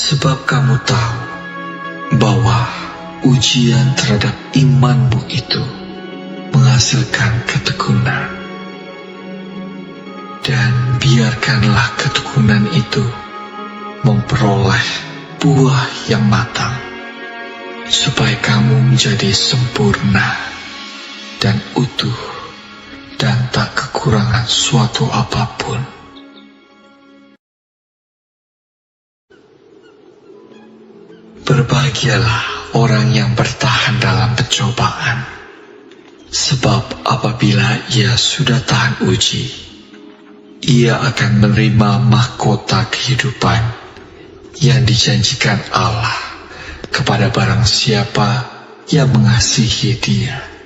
Sebab kamu tahu bahwa ujian terhadap imanmu itu menghasilkan ketekunan. Dan biarkanlah ketekunan itu memperoleh buah yang matang, supaya kamu menjadi sempurna dan utuh dan tak kekurangan suatu apapun. Berbahagialah orang yang bertahan dalam pencobaan, sebab apabila ia sudah tahan uji, ia akan menerima mahkota kehidupan yang dijanjikan Allah kepada barang siapa yang mengasihi Dia.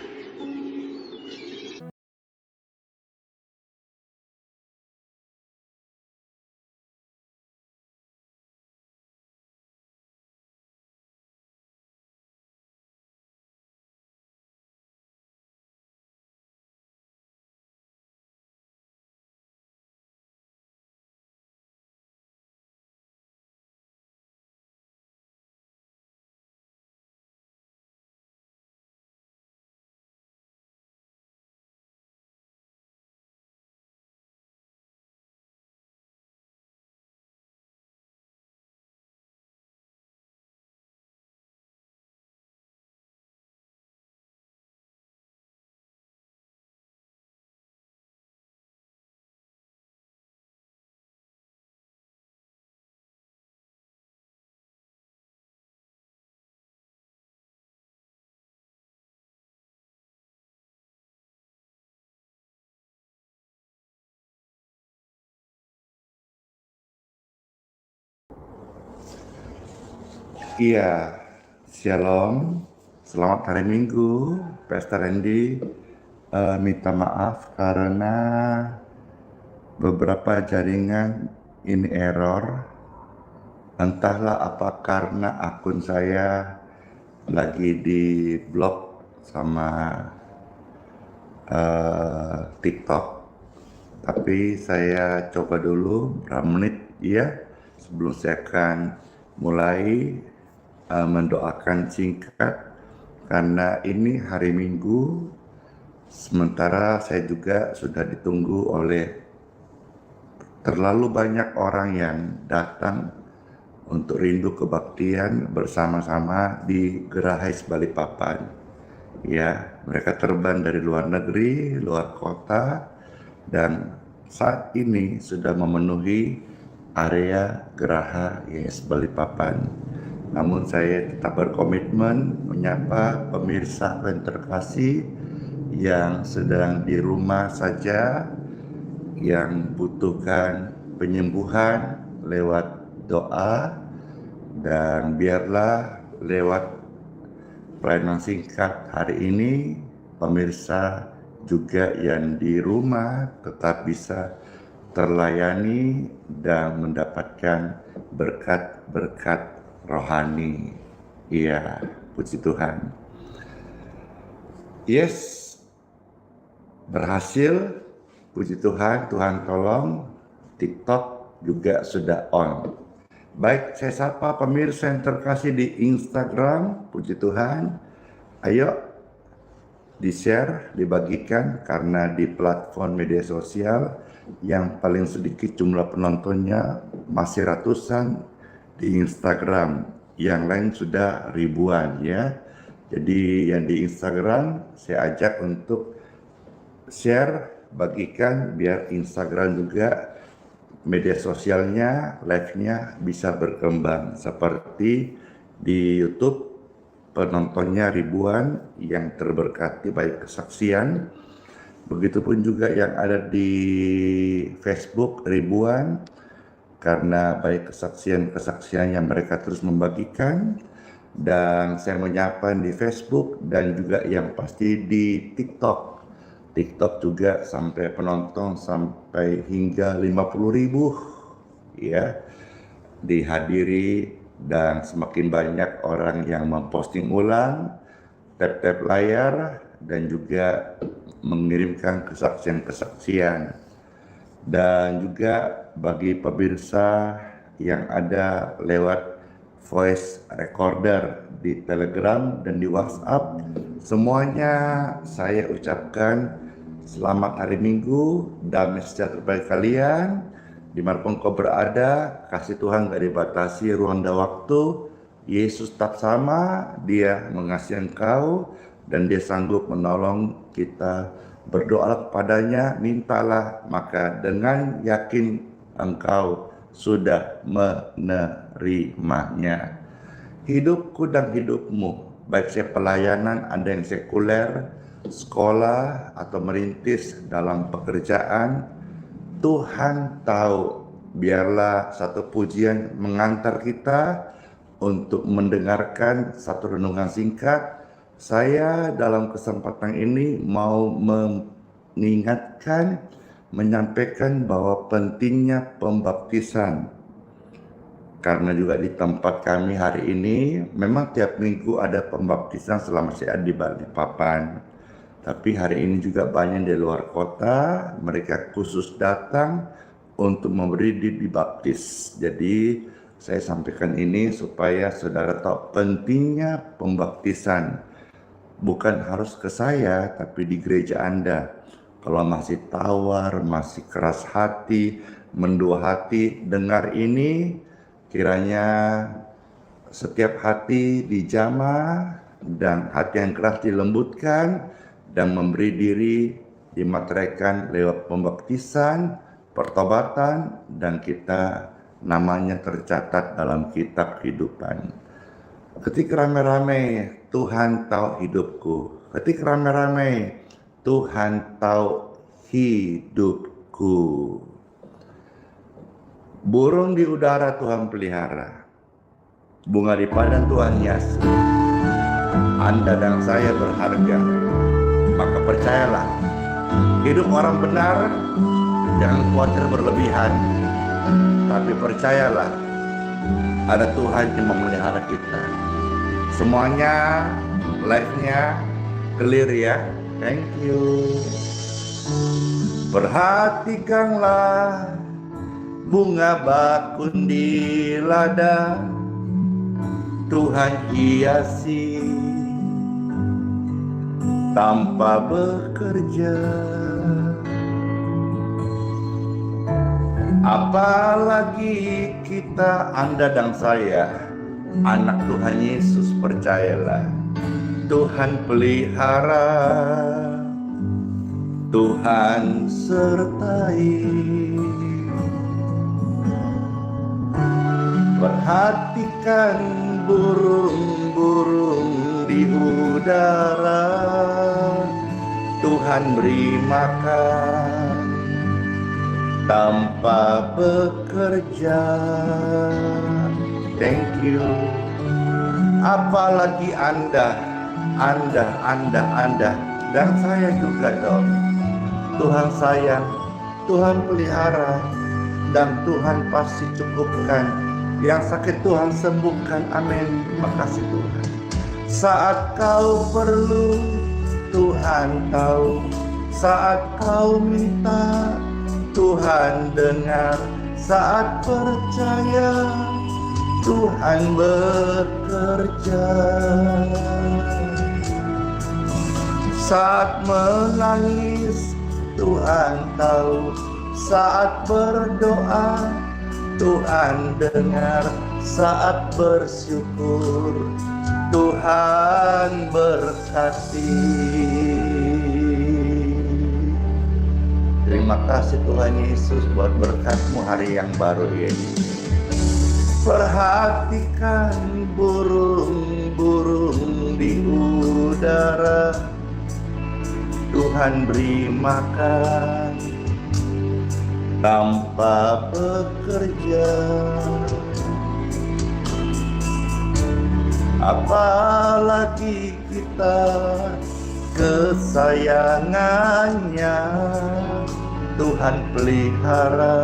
Iya, Shalom, selamat hari Minggu, Pastor Randy. Minta maaf karena beberapa jaringan ini error. Entahlah apa karena akun saya lagi di blok sama TikTok. Tapi saya coba dulu berapa menit ya sebelum saya akan mulai mendoakan singkat, karena ini hari Minggu, sementara saya juga sudah ditunggu oleh terlalu banyak orang yang datang untuk rindu kebaktian bersama-sama di Gerahais Balikpapan. Ya, mereka terbang dari luar negeri, luar kota, dan saat ini sudah memenuhi area Geraha YS Balikpapan. Namun saya tetap berkomitmen menyapa pemirsa yang terkasih yang sedang di rumah saja, yang butuhkan penyembuhan lewat doa, dan biarlah lewat pelayanan singkat hari ini pemirsa juga yang di rumah tetap bisa terlayani dan mendapatkan berkat-berkat rohani. Iya, puji Tuhan. Yes, berhasil, puji Tuhan, Tuhan tolong. TikTok juga sudah on. Baik, saya sapa pemirsa yang terkasih di Instagram, puji Tuhan. Ayo di-share, dibagikan, karena di platform media sosial yang paling sedikit jumlah penontonnya masih ratusan, di Instagram, yang lain sudah ribuan ya. Jadi yang di Instagram saya ajak untuk share, bagikan, biar Instagram juga media sosialnya, live-nya bisa berkembang. Seperti di YouTube penontonnya ribuan yang terberkati baik kesaksian, begitupun juga yang ada di Facebook ribuan, karena baik kesaksian-kesaksian yang mereka terus membagikan. Dan saya menyapa di Facebook dan juga yang pasti di TikTok. TikTok juga sampai penonton sampai hingga 50.000 ya dihadiri, dan semakin banyak orang yang memposting ulang, tap-tap layar, dan juga mengirimkan kesaksian-kesaksian. Dan juga bagi pemirsa yang ada lewat voice recorder di Telegram dan di WhatsApp. Semuanya saya ucapkan selamat hari Minggu, damai sejahtera bagi kalian. Dimanapun kau berada, kasih Tuhan gak dibatasi ruang dan waktu. Yesus tetap sama, Dia mengasihi engkau dan Dia sanggup menolong kita. Berdoalah kepadanya, mintalah, maka dengan yakin engkau sudah menerimanya. Hidupku dan hidupmu, baik saya pelayanan, ada yang sekuler, sekolah, atau merintis dalam pekerjaan, Tuhan tahu. Biarlah satu pujian mengantar kita untuk mendengarkan satu renungan singkat. Saya dalam kesempatan ini mau mengingatkan, menyampaikan bahwa pentingnya pembaptisan. Karena juga di tempat kami hari ini, memang tiap minggu ada pembaptisan selama saya di Balikpapan. Tapi hari ini juga banyak di luar kota, mereka khusus datang untuk memberi dibaptis. Jadi saya sampaikan ini supaya saudara tahu pentingnya pembaptisan. Bukan harus ke saya, tapi di gereja Anda. Kalau masih tawar, masih keras hati, mendua hati, dengar ini, kiranya setiap hati dijamah dan hati yang keras dilembutkan dan memberi diri dimateraikan lewat pembaptisan, pertobatan, dan kita namanya tercatat dalam kitab kehidupan. Ketika rame-rame, Tuhan tahu hidupku. Ketika rame-rame, Tuhan tahu hidupku. Burung di udara Tuhan pelihara. Bunga di padang Tuhan hiasi. Anda dan saya berharga. Maka percayalah, hidup orang benar jangan khawatir berlebihan. Tapi percayalah, ada Tuhan yang memelihara kita. Semuanya live-nya clear ya. Thank you. Perhatikanlah bunga bakun di ladang, Tuhan hiasi tanpa bekerja. Apalagi kita, Anda dan saya, anak Tuhan Yesus, percayalah, Tuhan pelihara, Tuhan sertai. Perhatikan burung-burung di udara, Tuhan beri makan tanpa bekerja. Thank you. Apalagi Anda dan saya juga dong. Tuhan sayang, Tuhan pelihara, dan Tuhan pasti cukupkan. Yang sakit Tuhan sembuhkan, amin. Terima kasih Tuhan. Saat kau perlu, Tuhan tahu. Saat kau minta, Tuhan dengar. Saat percaya, Tuhan bekerja. Saat menangis, Tuhan tahu. Saat berdoa, Tuhan dengar. Saat bersyukur, Tuhan berkati. Terima kasih Tuhan Yesus buat berkat-Mu hari yang baru ini. Perhatikan burung-burung di udara, Tuhan beri makan tanpa bekerja. Apalagi kita, kesayangannya, Tuhan pelihara.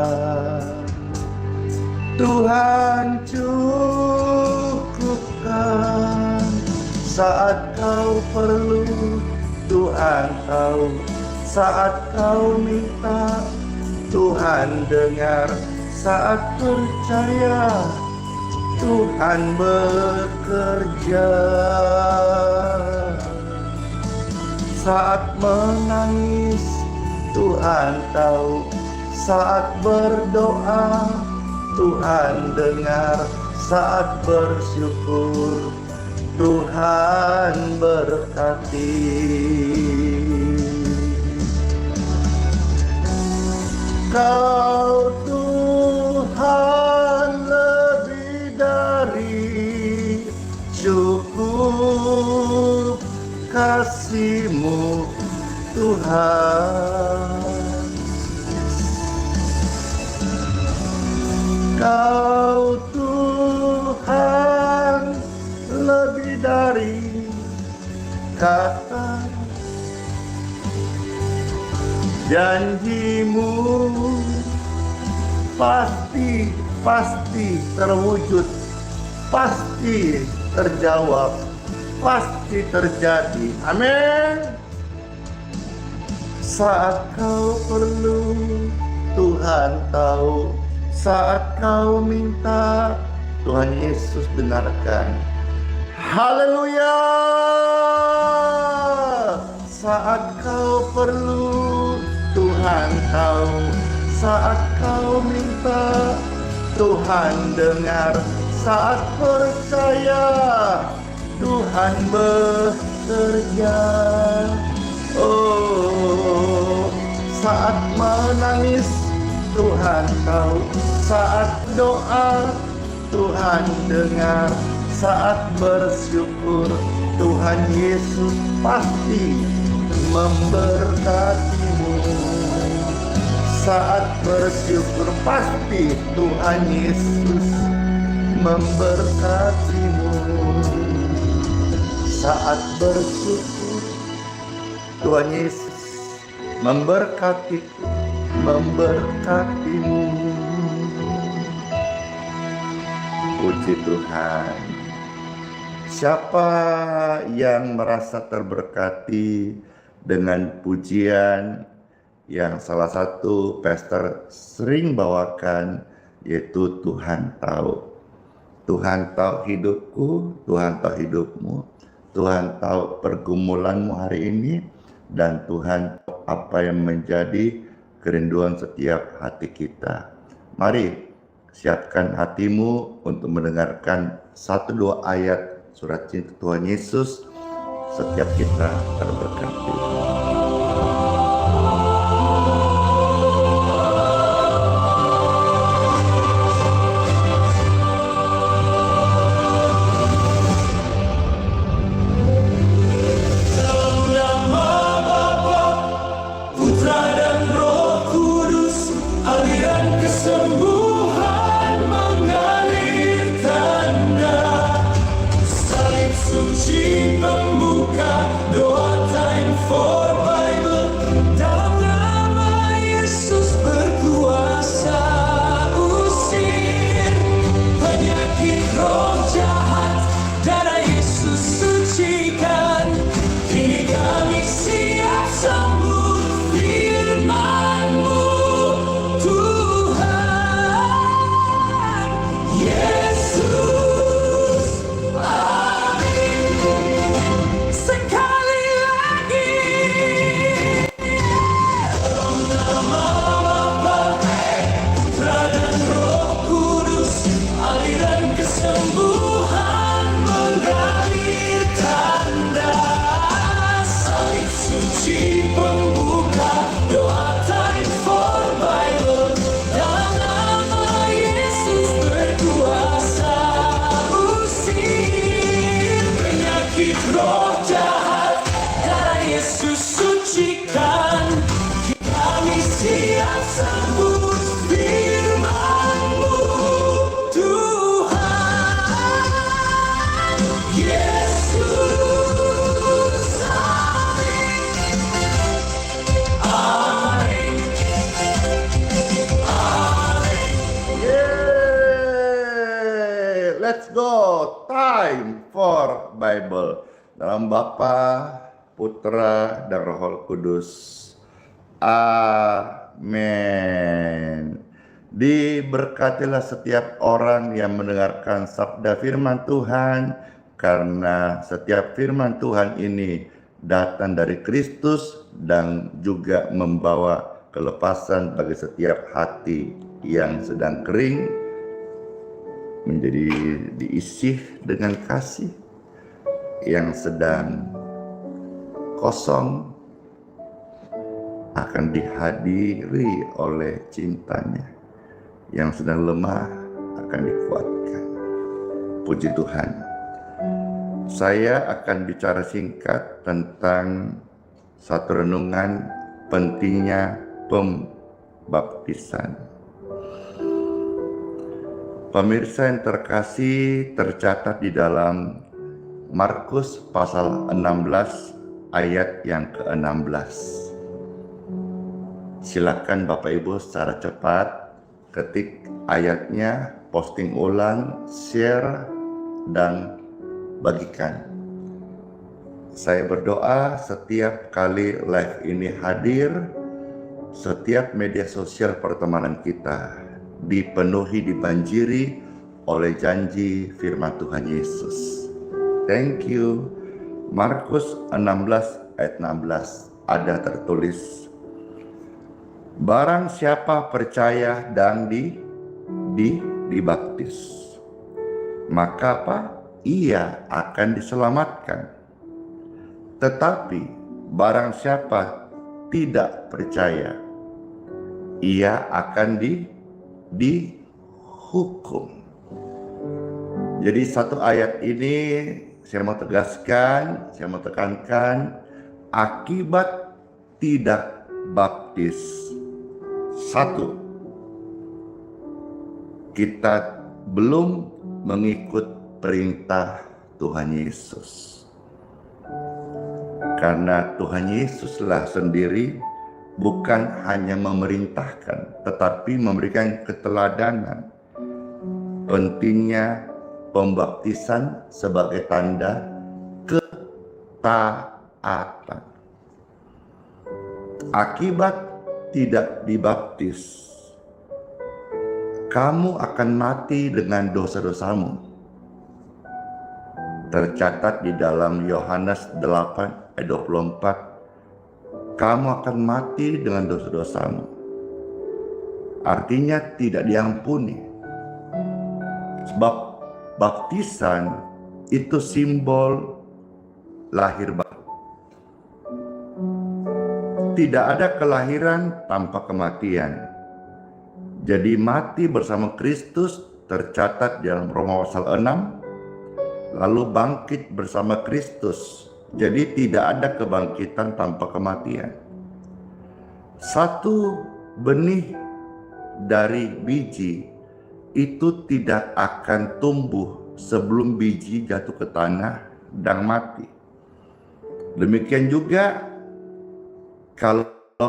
Tuhan cukupkan saat kau perlu. Tuhan tahu saat kau minta. Tuhan dengar saat percaya. Tuhan bekerja. Saat menangis, Tuhan tahu. Saat berdoa, Tuhan dengar. Saat bersyukur, Tuhan berkati. Kau Tuhan lebih dari cukup, kasih-Mu Tuhan. Kau Tuhan lebih dari kata, janji-Mu pasti terwujud, pasti terjawab, pasti terjadi. Amin. Saat kau perlu, Tuhan tahu. Saat kau minta, Tuhan Yesus dengarkan. Haleluya. Saat kau perlu, Tuhan tahu. Saat kau minta, Tuhan dengar. Saat percaya, Tuhan bekerja. Oh, saat menangis, Tuhan tahu. Saat doa, Tuhan dengar. Saat bersyukur, Tuhan Yesus pasti memberkatimu. Saat bersyukur, pasti Tuhan Yesus memberkatimu. Saat bersyukur, Tuhan Yesus memberkatiku, memberkatimu. Puji Tuhan. Siapa yang merasa terberkati dengan pujian yang salah satu pastor sering bawakan, yaitu Tuhan tahu. Tuhan tahu hidupku, Tuhan tahu hidupmu, Tuhan tahu pergumulanmu hari ini, dan Tuhan tahu apa yang menjadi kerinduan setiap hati kita. Mari siapkan hatimu untuk mendengarkan 1-2 ayat surat cinta Tuhan Yesus. Setiap kita terberkati. Let's go, time for Bible. Dalam Bapa, Putra, dan Roh Kudus. Amin. Diberkatilah setiap orang yang mendengarkan sabda firman Tuhan, karena setiap firman Tuhan ini datang dari Kristus dan juga membawa kelepasan bagi setiap hati yang sedang kering, menjadi diisi dengan kasih, yang sedang kosong akan dihadiri oleh cintanya, yang sedang lemah akan dikuatkan. Puji Tuhan. Saya akan bicara singkat tentang satu renungan pentingnya pembaptisan. Pemirsa yang terkasih, tercatat di dalam Markus pasal 16 ayat yang ke-16. Silakan Bapak Ibu secara cepat ketik ayatnya, posting ulang, share, dan bagikan. Saya berdoa setiap kali live ini hadir, setiap media sosial pertemanan kita dipenuhi, dibanjiri oleh janji firman Tuhan Yesus. Thank you. Markus 16 ayat 16 ada tertulis, barang siapa percaya dan dibaptis, maka apa? Ia akan diselamatkan. Tetapi barang siapa tidak percaya, ia akan dihukum. Jadi satu ayat ini saya mau tegaskan, saya mau tekankan, akibat tidak baptis. Satu, kita belum mengikut perintah Tuhan Yesus. Karena Tuhan Yesuslah sendiri bukan hanya memerintahkan, tetapi memberikan keteladanan pentingnya pembaptisan sebagai tanda ketaatan. Akibat tidak dibaptis, kamu akan mati dengan dosa-dosamu. Tercatat di dalam Yohanes 8 ayat 24, kamu akan mati dengan dosa-dosamu. Artinya tidak diampuni. Sebab baptisan itu simbol lahir baru. Tidak ada kelahiran tanpa kematian. Jadi mati bersama Kristus tercatat dalam Roma pasal 6, lalu bangkit bersama Kristus. Jadi tidak ada kebangkitan tanpa kematian. Satu benih dari biji itu tidak akan tumbuh sebelum biji jatuh ke tanah dan mati. Demikian juga kalau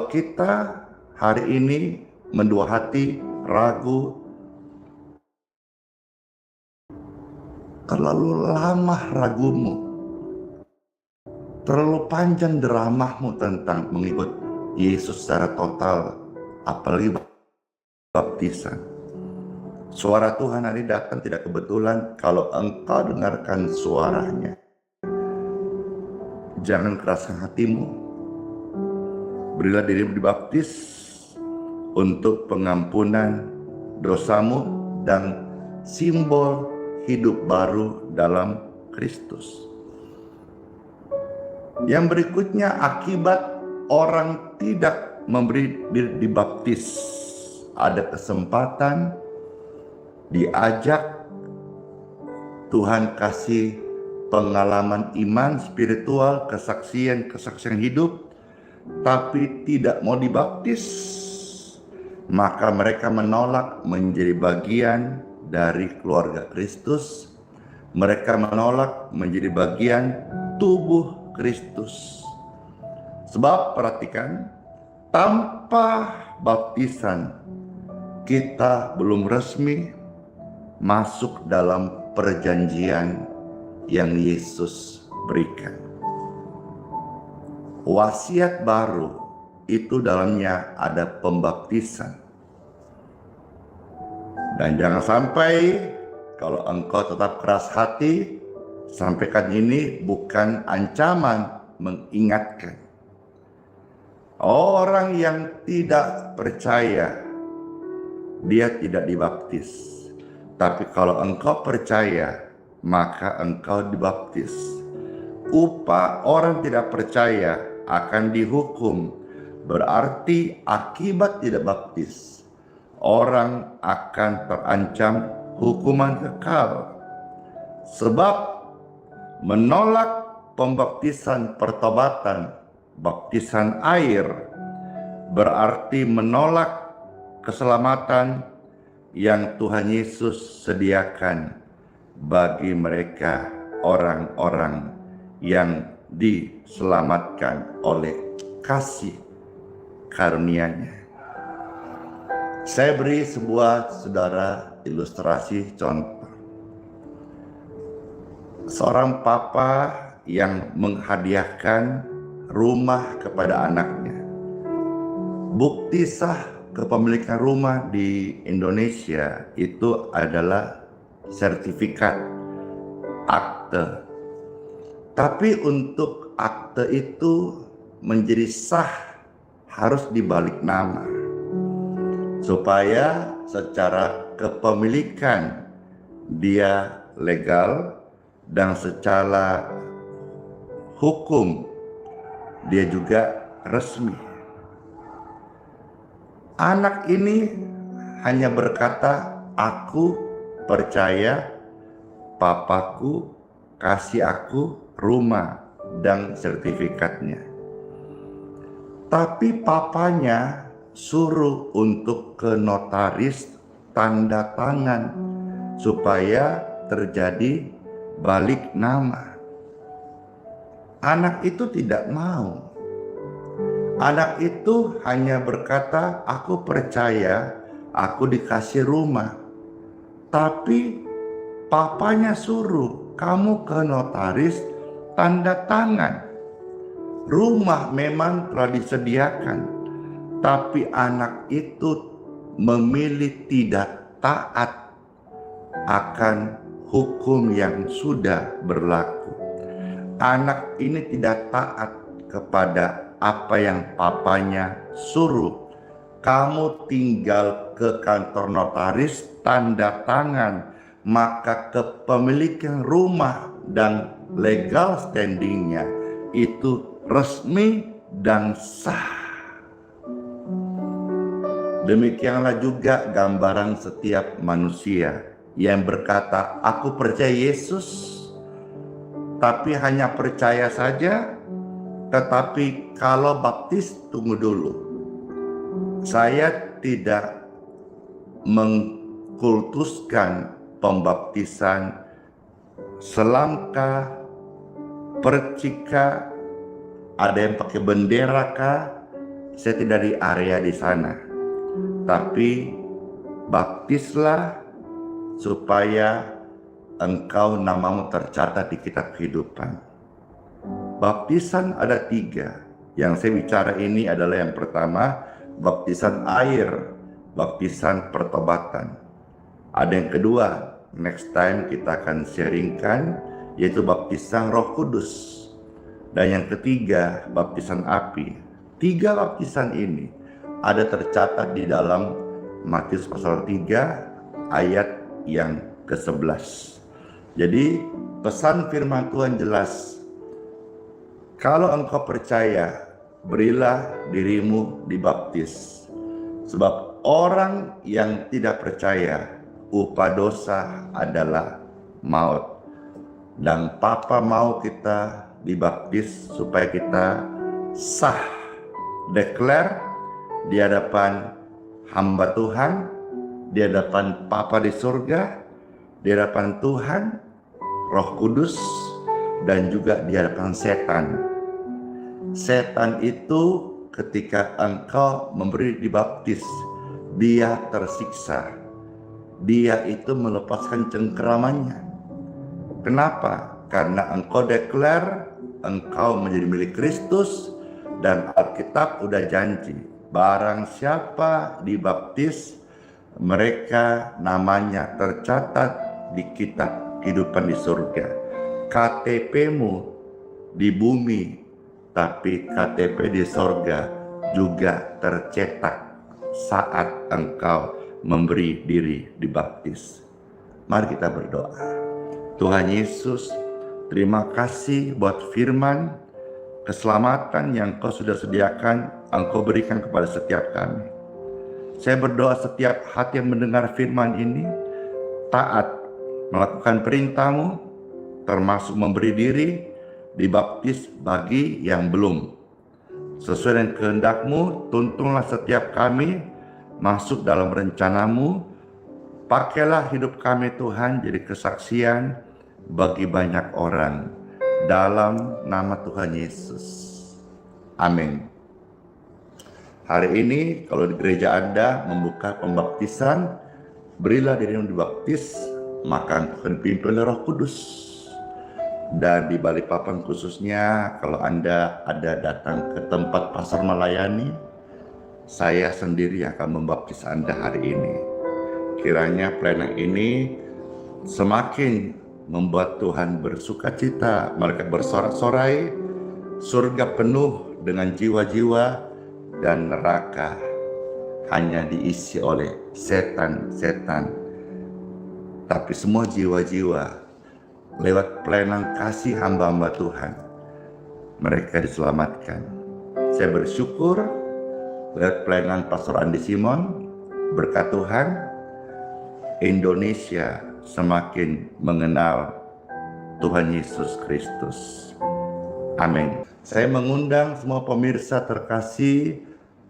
kita hari ini mendua hati, ragu, terlalu lama ragumu, terlalu panjang dramamu tentang mengikut Yesus secara total, apalagi baptisan. Suara Tuhan hari datang tidak kebetulan. Kalau engkau dengarkan suaranya, jangan keraskan hatimu. Berilah dirimu dibaptis untuk pengampunan dosamu dan simbol hidup baru dalam Kristus. Yang berikutnya, akibat orang tidak memberi diri dibaptis, ada kesempatan diajak Tuhan kasih pengalaman iman spiritual, kesaksian hidup, tapi tidak mau dibaptis, maka mereka menolak menjadi bagian dari keluarga Kristus. Mereka menolak menjadi bagian tubuh Kristus. Sebab perhatikan, tanpa baptisan kita belum resmi masuk dalam perjanjian yang Yesus berikan. Wasiat baru itu dalamnya ada pembaptisan. Dan jangan sampai kalau engkau tetap keras hati, sampaikan ini bukan ancaman, mengingatkan. Orang yang tidak percaya, dia tidak dibaptis. Tapi kalau engkau percaya, maka engkau dibaptis. Upah orang tidak percaya akan dihukum. Berarti akibat tidak baptis, orang akan terancam hukuman kekal. Sebab menolak pembaptisan pertobatan, baptisan air, berarti menolak keselamatan yang Tuhan Yesus sediakan bagi mereka, orang-orang yang diselamatkan oleh kasih karunia-Nya. Saya beri saudara ilustrasi contoh. Seorang papa yang menghadiahkan rumah kepada anaknya. Bukti sah kepemilikan rumah di Indonesia itu adalah sertifikat, akte. Tapi untuk akte itu menjadi sah harus dibalik nama, supaya secara kepemilikan dia legal dan secara hukum dia juga resmi. Anak ini hanya berkata, aku percaya papaku kasih aku rumah dan sertifikatnya. Tapi papanya suruh untuk ke notaris tanda tangan supaya terjadi balik nama. Anak itu tidak mau. Anak itu hanya berkata, aku percaya aku dikasih rumah. Tapi papanya suruh kamu ke notaris tanda tangan. Rumah memang telah disediakan, tapi anak itu memilih tidak taat akan hukum yang sudah berlaku. Anak ini tidak taat kepada apa yang papanya suruh. Kamu tinggal ke kantor notaris tanda tangan, maka kepemilikan rumah dan legal standingnya itu resmi dan sah. Demikianlah juga gambaran setiap manusia yang berkata, aku percaya Yesus, tapi hanya percaya saja. Tetapi kalau baptis, tunggu dulu. Saya tidak mengkultuskan pembaptisan selangkah, percika, ada yang pakai bendera kah? Saya tidak di area di sana. Tapi baptislah supaya engkau namamu tercatat di kitab kehidupan. Baptisan ada 3. Yang saya bicara ini adalah yang pertama, baptisan air, baptisan pertobatan. Ada yang kedua, next time kita akan sharingkan, yaitu baptisan Roh Kudus. Dan yang ketiga, baptisan api. 3 baptisan ini ada tercatat di dalam Matius pasal 3 ayat yang ke-11. Jadi pesan firman Tuhan jelas. Kalau engkau percaya, berilah dirimu dibaptis. Sebab orang yang tidak percaya, upah dosa adalah maut. Dan Papa mau kita dibaptis supaya kita sah, declare di hadapan hamba Tuhan, di hadapan Papa di surga, di hadapan Tuhan, Roh Kudus, dan juga di hadapan setan. Setan itu ketika engkau memberi dibaptis, dia tersiksa. Dia itu melepaskan cengkeramannya. Kenapa? Karena engkau declare engkau menjadi milik Kristus, dan Alkitab udah janji, barang siapa dibaptis Mereka namanya tercatat di kitab kehidupan di surga. KTP-mu di bumi, tapi KTP di surga juga tercetak saat engkau memberi diri dibaptis. Mari kita berdoa. Tuhan Yesus, terima kasih buat firman keselamatan yang Kau sudah sediakan, Engkau berikan kepada setiap kami. Saya berdoa setiap hati yang mendengar firman ini taat melakukan perintah-Mu, termasuk memberi diri dibaptis bagi yang belum. Sesuai dengan kehendak-Mu, tuntunlah setiap kami masuk dalam rencana-Mu. Pakailah hidup kami Tuhan jadi kesaksian bagi banyak orang. Dalam nama Tuhan Yesus. Amin. Hari ini kalau di gereja Anda membuka pembaptisan, berilah dirimu dibaptis, maka engkau akan dipimpin oleh Roh Kudus. Dan di Balikpapan khususnya, kalau Anda ada datang ke tempat pasar melayani, saya sendiri akan membaptis Anda hari ini. Kiranya pelayanan ini semakin membuat Tuhan bersuka cita, mereka bersorak-sorai, surga penuh dengan jiwa-jiwa, dan neraka hanya diisi oleh setan-setan. Tapi semua jiwa-jiwa lewat pelayanan kasih hamba-hamba Tuhan, mereka diselamatkan. Saya bersyukur lewat pelayanan Pastor Andi Simon, berkat Tuhan, Indonesia semakin mengenal Tuhan Yesus Kristus. Amin. Saya mengundang semua pemirsa terkasih.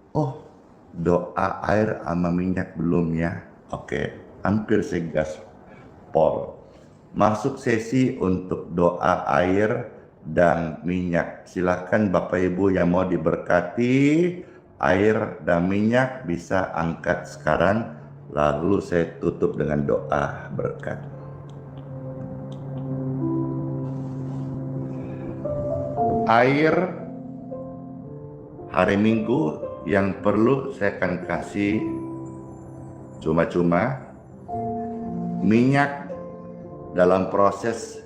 Oh, doa air sama minyak belum ya? Oke, hampir saya gaspol. Masuk sesi untuk doa air dan minyak. Silakan Bapak Ibu yang mau diberkati air dan minyak bisa angkat sekarang. Lalu saya tutup dengan doa berkat. Air hari Minggu yang perlu saya akan kasih cuma-cuma. Minyak dalam proses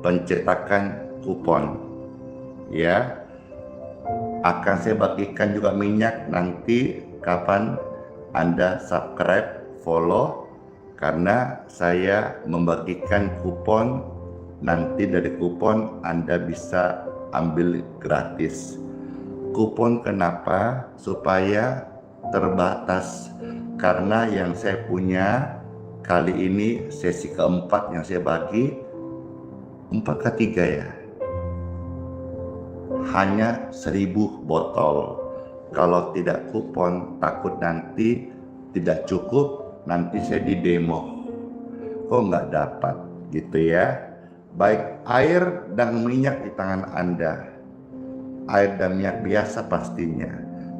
pencetakan kupon. Ya, akan saya bagikan juga minyak nanti kapan Anda subscribe, follow, karena saya membagikan kupon. Nanti dari kupon Anda bisa ambil gratis. Kupon kenapa? Supaya terbatas. Karena yang saya punya kali ini sesi keempat yang saya bagi, 4 ke 3 ya, hanya 1000 botol. Kalau tidak kupon, takut nanti tidak cukup, nanti saya di demo. Kok nggak dapat gitu ya. Baik air dan minyak di tangan Anda. Air dan minyak biasa pastinya,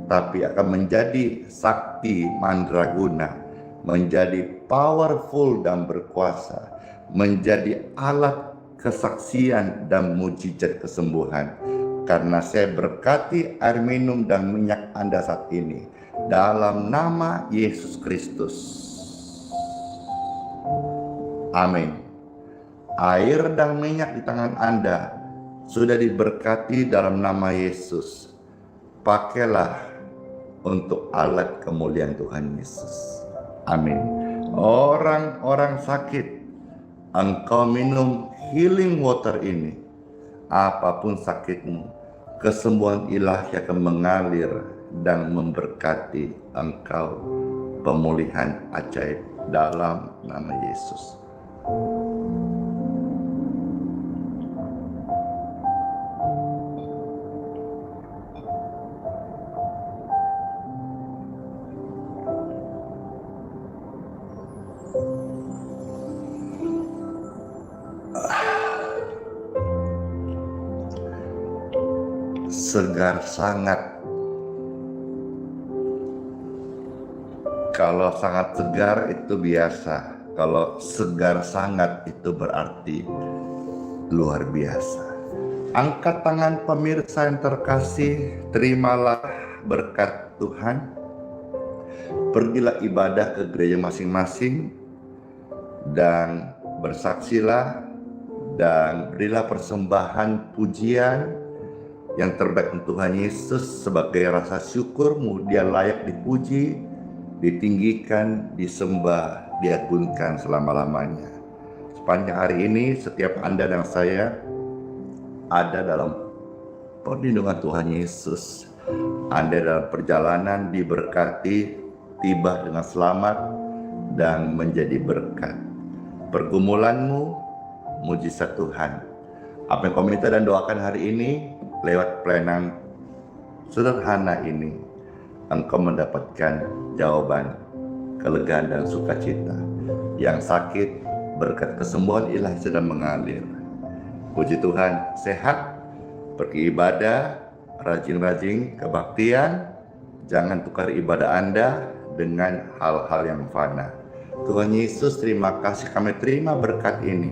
tapi akan menjadi sakti mandraguna, menjadi powerful dan berkuasa, menjadi alat kesaksian dan mujizat kesembuhan. Karena saya berkati air minum dan minyak Anda saat ini dalam nama Yesus Kristus. Amin. Air dan minyak di tangan Anda sudah diberkati dalam nama Yesus. Pakailah untuk alat kemuliaan Tuhan Yesus. Amin. Orang-orang sakit, engkau minum healing water ini. Apapun sakitmu, kesembuhan ilahi akan mengalir dan memberkati engkau. Pemulihan ajaib dalam nama Yesus. Segar sangat. Kalau sangat segar itu biasa. Kalau segar sangat itu berarti luar biasa. Angkat tangan pemirsa yang terkasih, terimalah berkat Tuhan. pergilah ibadah ke gereja masing-masing dan bersaksilah dan berilah persembahan pujian yang terbaik untuk Tuhan Yesus sebagai rasa syukurmu. Dia layak dipuji, ditinggikan, disembah, diagungkan selama-lamanya. Sepanjang hari ini setiap Anda dan saya ada dalam perlindungan Tuhan Yesus. Anda dalam perjalanan diberkati, tiba dengan selamat dan menjadi berkat. Pergumulanmu mujizat Tuhan. Apa yang kau minta dan doakan hari ini lewat pelayanan sederhana ini, engkau mendapatkan jawaban, kelegaan dan sukacita. Yang sakit, berkat kesembuhan ilahi sedang mengalir. Puji Tuhan, sehat, pergi ibadah, rajin-rajin kebaktian, jangan tukar ibadah Anda dengan hal-hal yang fana. Tuhan Yesus, terima kasih kami terima berkat ini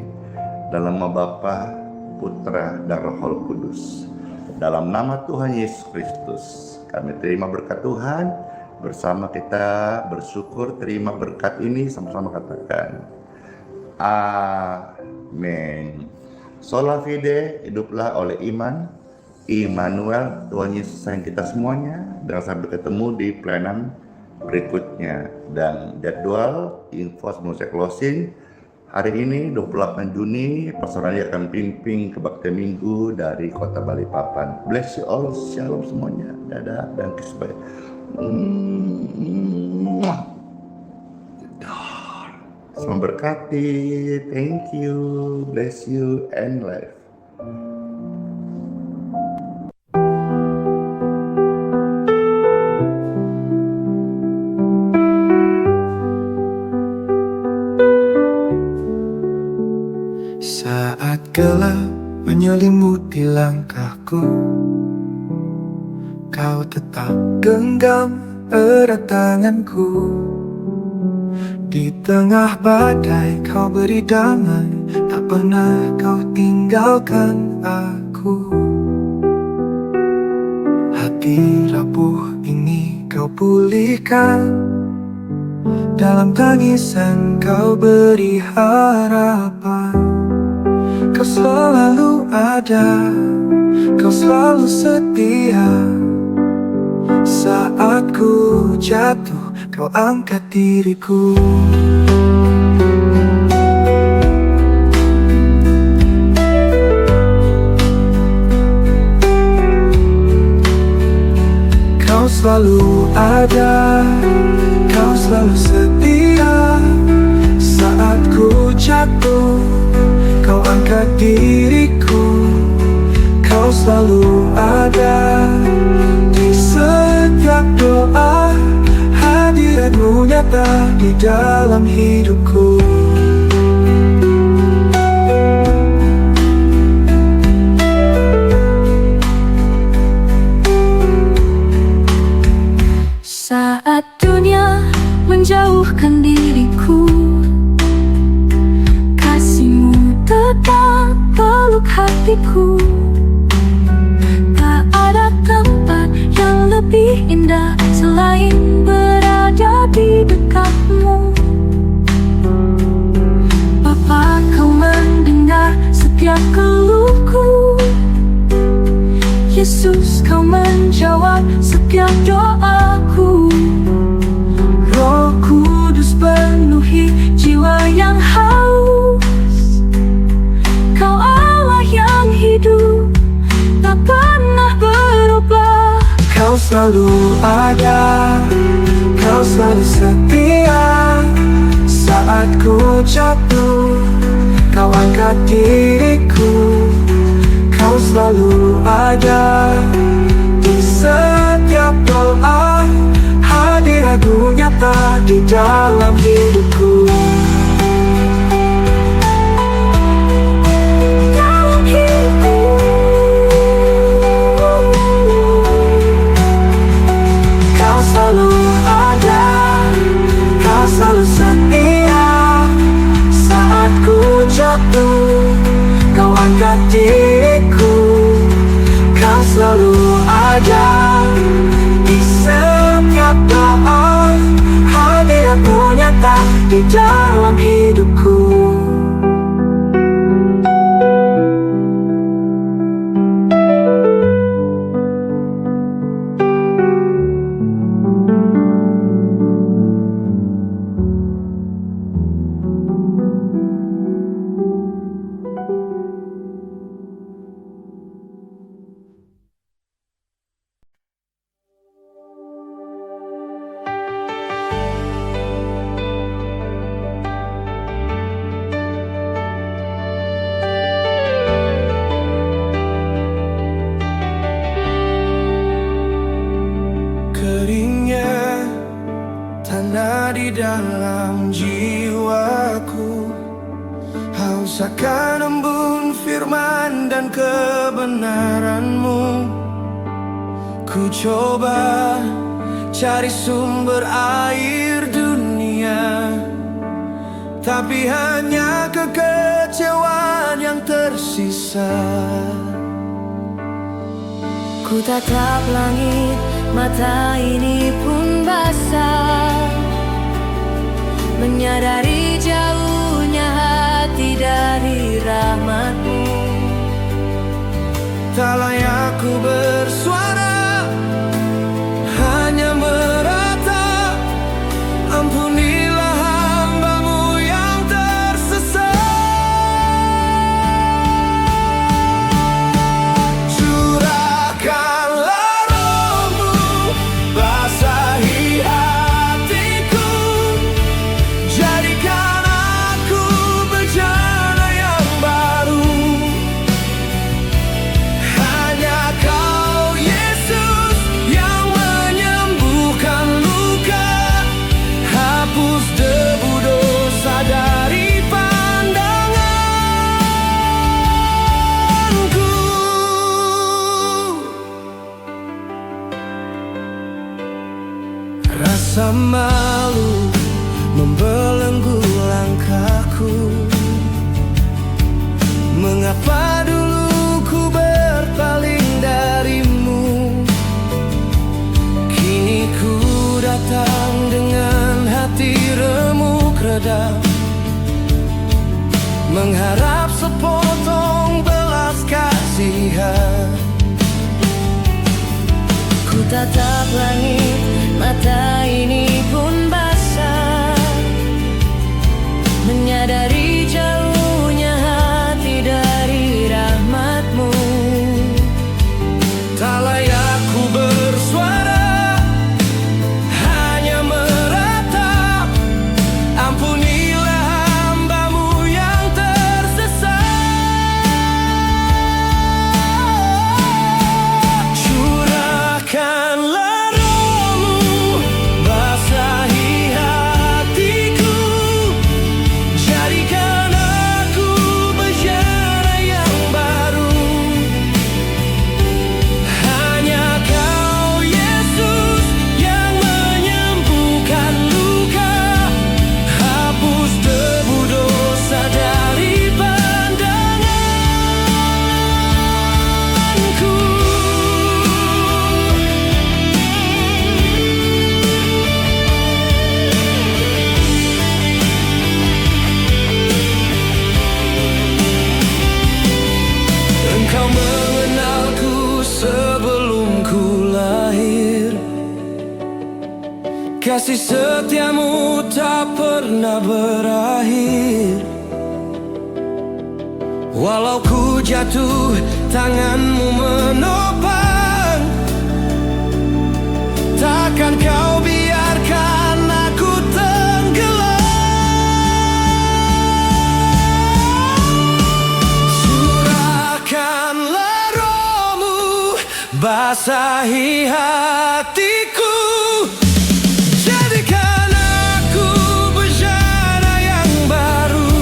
dalam nama Bapa, Putra, dan Roh Kudus. Dalam nama Tuhan Yesus Kristus, kami terima berkat Tuhan. Bersama kita bersyukur terima berkat ini, sama-sama katakan amin. Sola fide, hiduplah oleh iman. Immanuel, Tuhan Yesus sayang kita semuanya. Dan sampai ketemu di pelayanan berikutnya. Dan jadwal info sebelum saya closing, hari ini 28 Juni Pastor Randi akan pimpin kebaktian minggu dari kota Balikpapan. Bless you all, shalom semuanya. Dadah dan kisah. Semua berkati. Thank you, bless you and life. Saat gelap menyelimuti langkahku, kau tetap genggam erat tanganku. Di tengah badai kau beri damai, tak pernah kau tinggalkan aku. Hati rapuh ini kau pulihkan, dalam tangisan kau beri harapan. Kau selalu ada, kau selalu setia. Saat ku jatuh, kau angkat diriku. Kau selalu ada, kau selalu setia. Saat ku jatuh, kau angkat diriku. Kau selalu ada di setiap doa. Hadiratmu nyata di dalam hidupku. Saat dunia menjauhkan diriku, kasih-Mu tetap peluk hatiku. Tak ada tempat yang lebih indah selain berada di dekat-Mu. Bapa, Kau mendengar setiap keluhku. Yesus, Kau menjawab setiap doaku. Roh Kudus penuhi jiwa yang haus. Kau Allah yang hidup, tak pernah berubah. Kau selalu ada, kau selalu setia. Saat ku jatuh, kau angkat diriku. Kau selalu ada di setiap doa. Hadirat-Mu nyata di dalam hidupku. Dalam hidupku, Kau selalu ada, kau selalu setia. Saat ku jatuh, kau angkat diriku. Kau selalu ada di setiap doa. dalam hidupku. Keringnya tanah di dalam jiwaku, haus akan embun firman dan kebenaran-Mu. Ku coba cari sumber air dunia, tapi hanya kekecewaan yang tersisa. Ku tatap langit, mata ini pun basah, menyadari jauhnya hati dari rahmat-Mu. Tak layak ku bersuara, hanya meratap. Ampunilah hamba-Mu yang tersesat. Curahkanlah Roh-Mu, basahi hatiku, jadikan aku bejana yang baru. Hanya Kau Yesus yang menyembuhkan luka, hapus debu dosa dari pandanganku. Rasa malu membelenggu langkahku. Mengapa dulu ku berpaling dari-Mu? Kini ku datang dengan hati remuk redam, mengharap sepotong belas kasihan. Ku tatap langit, mata ini pun basah, menyadari jauhnya hati dari rahmat-Mu. Tak layak ku bersuara, hanya meratap. Ampunilah hamba-Mu yang tersesat. Curahkanlah Roh-Mu, basahi hatiku, jadikan aku bejana yang baru. Hanya Kau Yesus yang menyembuhkan luka, hapus debu dosa dari pandanganku. Engkau mengenalku sebelum ku lahir, kasih setia-Mu tak pernah berakhir. Walau ku jatuh, tangan-Mu menopang. Takkan Kau biarkan aku tenggelam. Curahkanlah Roh-Mu, basahi hatiku, jadikan aku bejana yang baru.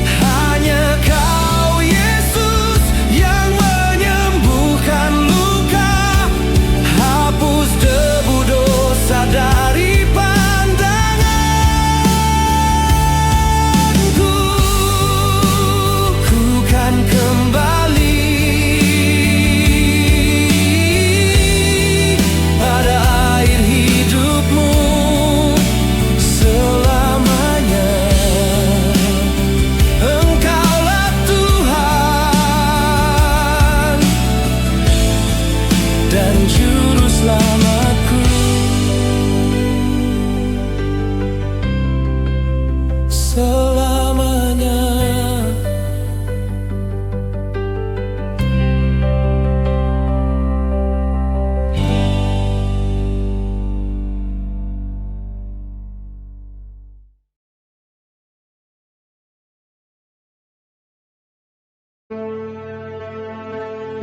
Hanya Kau Yesus yang menyembuhkan luka, hapus debu dosa dari pandanganku. Ku kan kembali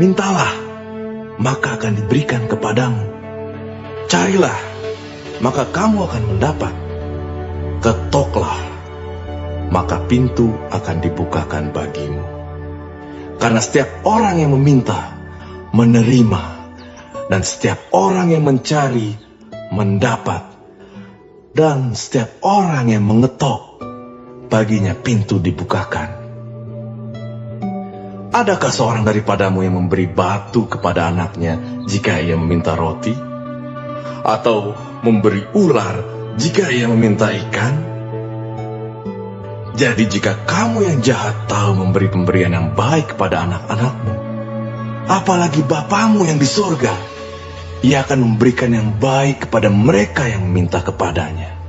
Mintalah, maka akan diberikan kepadamu. Carilah, maka kamu akan mendapat. Ketoklah, maka pintu akan dibukakan bagimu. Karena setiap orang yang meminta, menerima, dan setiap orang yang mencari, mendapat. Dan setiap orang yang mengetok, baginya pintu dibukakan. Adakah seorang daripadamu yang memberi batu kepada anaknya jika ia meminta roti? Atau memberi ular jika ia meminta ikan? Jadi jika kamu yang jahat tahu memberi pemberian yang baik kepada anak-anakmu, apalagi Bapamu yang di sorga, Ia akan memberikan yang baik kepada mereka yang meminta kepadanya.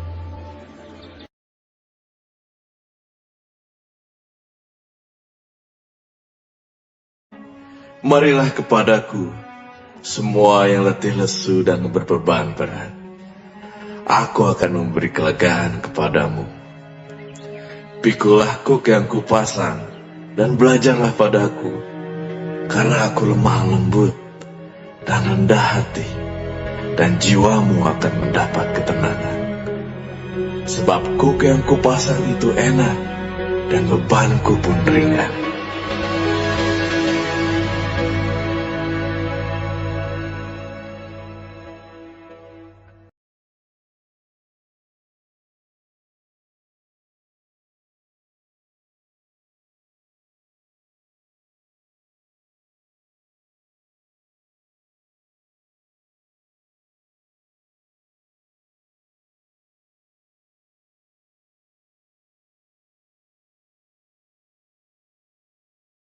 Marilah kepadaku, semua yang letih lesu dan berbeban berat. Aku akan memberi kelegaan kepadamu. Pikulah kuk yang kupasang, dan belajarlah padaku, karena aku lemah lembut dan rendah hati, dan jiwamu akan mendapat ketenangan. Sebab kuk yang kupasang itu enak, dan bebanku pun ringan.